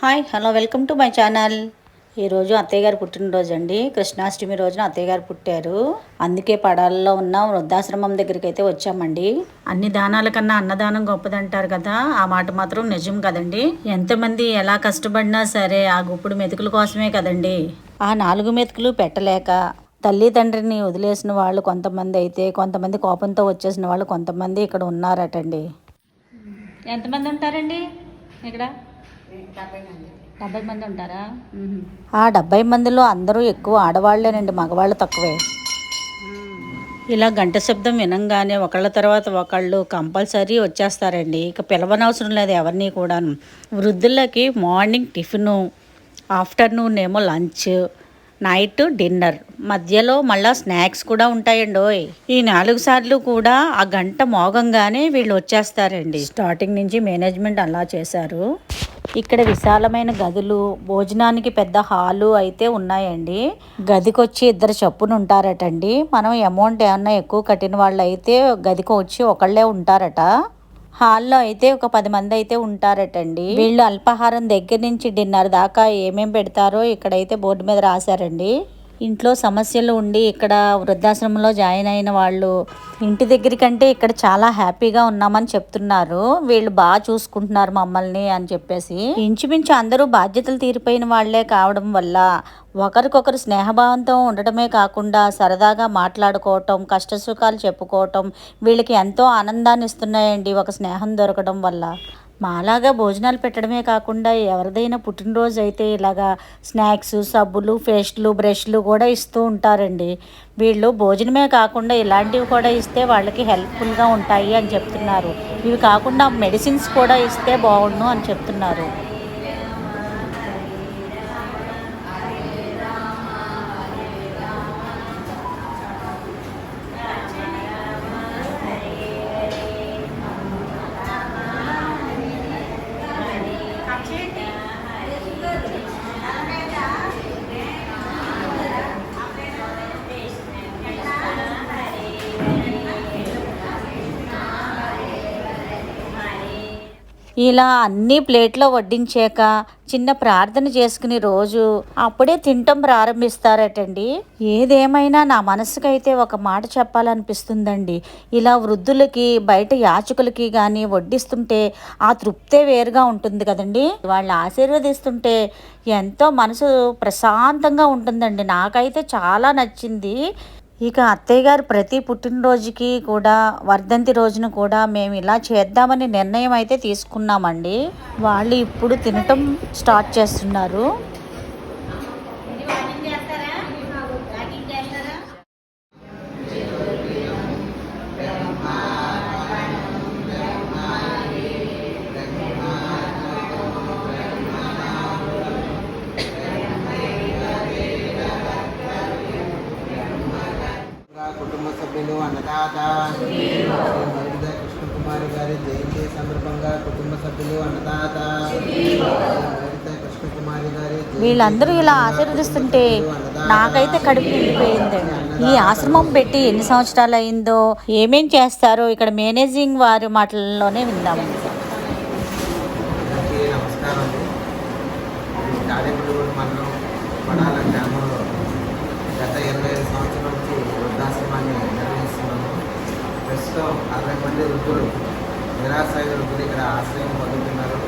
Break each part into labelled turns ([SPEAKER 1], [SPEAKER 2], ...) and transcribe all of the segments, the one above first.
[SPEAKER 1] Hi hello welcome to my channel. ఈరోజు అత్తయ్య గారు పుట్టినరోజు అండి. కృష్ణాష్టమి రోజున అత్తయ్య గారు పుట్టారు. అందుకే పడాలలో ఉన్న వృద్ధాశ్రమం దగ్గరికి అయితే వచ్చామండి. అన్ని దానాల కన్నా అన్నదానం గొప్పదంటారు కదా, ఆ మాట మాత్రం నిజం కదండి. ఎంతమంది ఎలా కష్టపడినా సరే ఆ గుప్పుడు మెతుకుల కోసమే కదండి. ఆ 4 మెతుకులు పెట్టలేక తల్లి తండ్రిని వదిలేసిన వాళ్ళు కొంతమంది అయితే, కొంతమంది కోపంతో వచ్చేసిన వాళ్ళు కొంతమంది ఇక్కడ ఉన్నారటండి. ఎంతమంది ఉంటారండి ఇక్కడ? 70 మంది ఉంటారా? ఆ 70 మందిలో అందరూ ఎక్కువ ఆడవాళ్లేనండి, మగవాళ్ళు తక్కువే. ఇలా గంట శబ్దం వినంగానే ఒకళ్ళ తర్వాత ఒకళ్ళు కంపల్సరీ వచ్చేస్తారండి. ఇక పిలవనవసరం లేదు ఎవరిని కూడాను. వృద్ధులకి మార్నింగ్ టిఫిను, ఆఫ్టర్నూన్ ఏమో లంచ్, నైట్ డిన్నర్, మధ్యలో మళ్ళీ స్నాక్స్ కూడా ఉంటాయండి. ఈ 4 సార్లు కూడా ఆ గంట మోగంగానే వీళ్ళు వచ్చేస్తారండి. స్టార్టింగ్ నుంచి మేనేజ్మెంట్ అలా చేశారు. ఇక్కడ విశాలమైన గదులు, భోజనానికి పెద్ద హాలు అయితే ఉన్నాయండి. గదికి వచ్చి 2 చొప్పున ఉంటారటండి. మనం అమౌంట్ ఏమన్నా ఎక్కువ కట్టిన వాళ్ళు అయితే గదికి వచ్చి ఒకళ్ళే ఉంటారట. హాల్లో అయితే ఒక 10 మంది అయితే ఉంటారటండి. వీళ్ళు అల్పాహారం దగ్గర నుంచి డిన్నర్ దాకా ఏమేం పెడతారో ఇక్కడైతే బోర్డు మీద రాశారండి. ఇంట్లో సమస్యలు ఉండి ఇక్కడ వృద్ధాశ్రమంలో జాయిన్ అయిన వాళ్ళు ఇంటి దగ్గర కంటే ఇక్కడ చాలా హ్యాపీగా ఉన్నామని చెప్తున్నారు. వీళ్ళు బాగా చూసుకుంటున్నారు మమ్మల్ని అని చెప్పేసి. ఇంచుమించు అందరూ బాధ్యతలు తీరిపోయిన వాళ్లే కావడం వల్ల ఒకరికొకరు స్నేహభావంతో ఉండటమే కాకుండా సరదాగా మాట్లాడుకోవటం, కష్టసుఖాలు చెప్పుకోవటం వీళ్ళకి ఎంతో ఆనందాన్ని ఇస్తున్నాయండి ఒక స్నేహం దొరకడం వల్ల. మాలాగా భోజనాలు పెట్టడమే కాకుండా ఎవరిదైనా పుట్టినరోజు అయితే ఇలాగా స్నాక్స్, సబ్బులు, పేస్ట్లు, బ్రష్లు కూడా ఇస్తూ ఉంటారండి. వీళ్ళు భోజనమే కాకుండా ఇలాంటివి కూడా ఇస్తే వాళ్ళకి హెల్ప్ఫుల్గా ఉంటాయి అని చెప్తున్నారు. ఇవి కాకుండా మెడిసిన్స్ కూడా ఇస్తే బాగుండు అని చెప్తున్నారు. ఇలా అన్ని ప్లేట్లో వడ్డించాక చిన్న ప్రార్థన చేసుకుని రోజు అప్పుడే తినటం ప్రారంభిస్తారటండి. ఏదేమైనా నా మనసుకైతే ఒక మాట చెప్పాలనిపిస్తుందండి. ఇలా వృద్ధులకి బయట యాచకులకి కానీ వడ్డిస్తుంటే ఆ తృప్తే వేరుగా ఉంటుంది కదండి. వాళ్ళు ఆశీర్వదిస్తుంటే ఎంతో మనసు ప్రశాంతంగా ఉంటుందండి. నాకైతే చాలా నచ్చింది. ఇక అత్తయ్య గారు ప్రతి పుట్టినరోజుకి కూడా, వర్ధంతి రోజున కూడా మేము ఇలా చేద్దామని నిర్ణయం అయితే తీసుకున్నామండి. వాళ్ళు ఇప్పుడు తినటం స్టార్ట్ చేస్తున్నారు.
[SPEAKER 2] కుటుంబ సభ్యులు, అన్నదాత మరిద కృష్ణకుమారి గారి జయంతి సందర్భంగా కుటుంబ సభ్యులు, అన్నదాత మరిద కృష్ణకుమారి గారి
[SPEAKER 1] వీళ్ళందరూ ఇలా ఆశీర్వదిస్తుంటే నాకైతే కడుపు నిండిపోయిందండి. ఈ ఆశ్రమం పెట్టి ఎన్ని సంవత్సరాలు అయిందో, ఏమేం చేస్తారో ఇక్కడ మేనేజింగ్ వారి మాటల్లోనే విందాము.
[SPEAKER 2] నమస్కారం. తాడేపల్లిగూడెం మండలం పడాల గ్రామంలో గత 25 సంవత్సరాల నుంచి వృద్ధాశ్రమాన్ని నిర్వహిస్తున్నాము. ప్రస్తుతం 60 మంది వృద్ధులు, నిరాశ్రయ వృద్ధులు ఇక్కడ ఆశ్రయం పొందుతున్నారు.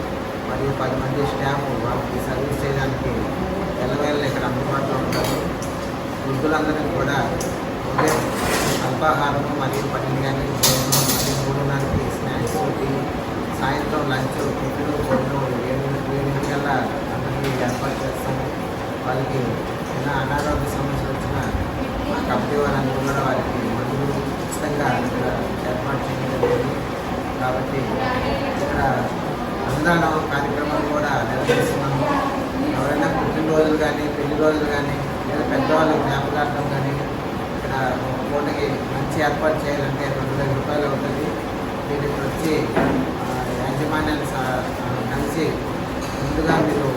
[SPEAKER 2] మరియు 10 మంది స్టాఫ్ వాళ్ళకి సర్వీస్ చేయడానికి ఎల్లవేళ ఇక్కడ అందుబాటులో ఉంటారు. వృద్ధులందరికీ కూడా ఉదయం అల్పాహారము మరియు పన్నెండు భోజనం, మరియు 3:30కి స్నాక్స్, టీ, సాయంత్రం లంచ్, టిఫిన్, భోజనం 7 కల్లా అందరికీ ఏర్పాటు చేస్తాము. వాళ్ళకి ఏదైనా అనారోగ్య సమస్యలు వచ్చిన మా కమిటీ వారందరూ కూడా వారికి మందులు ఉచితంగా ఇక్కడ ఏర్పాటు చేయడం జరిగింది. కాబట్టి ఇక్కడ అన్నదానం కార్యక్రమాలు కూడా నిర్వహిస్తున్నాము. ఎవరైనా పుట్టినరోజులు కానీ, పెళ్లి రోజులు కానీ, లేదా పెద్దవాళ్ళు జ్ఞాపకార్థం కానీ ఇక్కడ పూటకి మంచి ఏర్పాటు చేయాలంటే 2,000 రూపాయలు అవుతుంది. దీనికి వచ్చి యాజమాన్యాన్ని కలిసి ముందుగా మీరు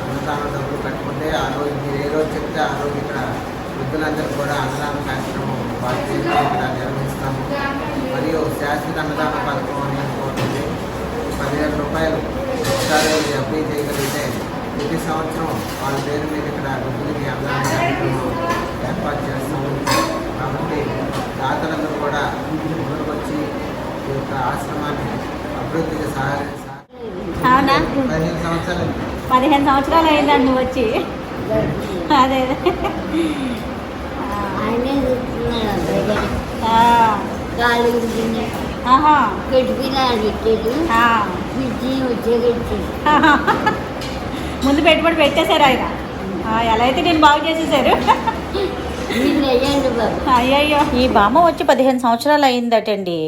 [SPEAKER 2] అన్నదానం డబ్బులు కట్టుకుంటే ఆ రోజు మీరు ఏ రోజు చెప్తే ఆ రోజు ఇక్కడ వృద్ధులందరూ కూడా అన్నదాన కార్యక్రమం బాధ్యతగా ఇక్కడ నిర్వహిస్తాము. మరియు శాశ్వత అన్నదాన పథకం అని అనుకుంటుంది. 10,000 రూపాయలు ఒకసారి అప్లై చేయగలిగితే సంవత్సరం వాళ్ళ పేరు మీద ఇక్కడ వృద్ధులకి అన్నదాన కార్యక్రమం ఏర్పాటు చేస్తాము. కాబట్టి దాతలందరూ కూడా ముందుకు వచ్చి ఈ యొక్క ఆశ్రమాన్ని అభివృద్ధికి
[SPEAKER 1] అవునా
[SPEAKER 2] 15 సంవత్సరాలు
[SPEAKER 1] 15 సంవత్సరాలు అయిందండి నువ్వు వచ్చి. అదే
[SPEAKER 3] ఆయనే చూస్తున్నాడు కాలు
[SPEAKER 1] ఆహా
[SPEAKER 3] పెట్టినాడు పెట్టాడు పిచ్చి వచ్చేది
[SPEAKER 1] ముందు పెట్టుబడి పెట్టేశారు ఆయన. ఎలా అయితే నేను బాగు చేసేసారు.
[SPEAKER 3] వీళ్ళు అయ్యండి బాబు.
[SPEAKER 1] అయ్యయ్యో, ఈ బామ్మ వచ్చి 15 సంవత్సరాలు అయిందటండి.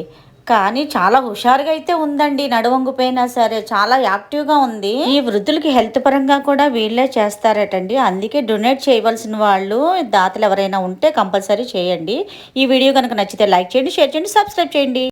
[SPEAKER 1] కానీ చాలా హుషారుగా అయితే ఉందండి. నడువంగిపోయినా సరే చాలా యాక్టివ్గా ఉంది. ఈ వృద్ధులకి హెల్త్ పరంగా కూడా వీళ్ళే చేస్తారటండి. అందుకే డొనేట్ చేయవలసిన వాళ్ళు దాతలు ఎవరైనా ఉంటే కంపల్సరీ చేయండి. ఈ వీడియో కనుక నచ్చితే లైక్ చేయండి, షేర్ చేయండి, సబ్స్క్రైబ్ చేయండి.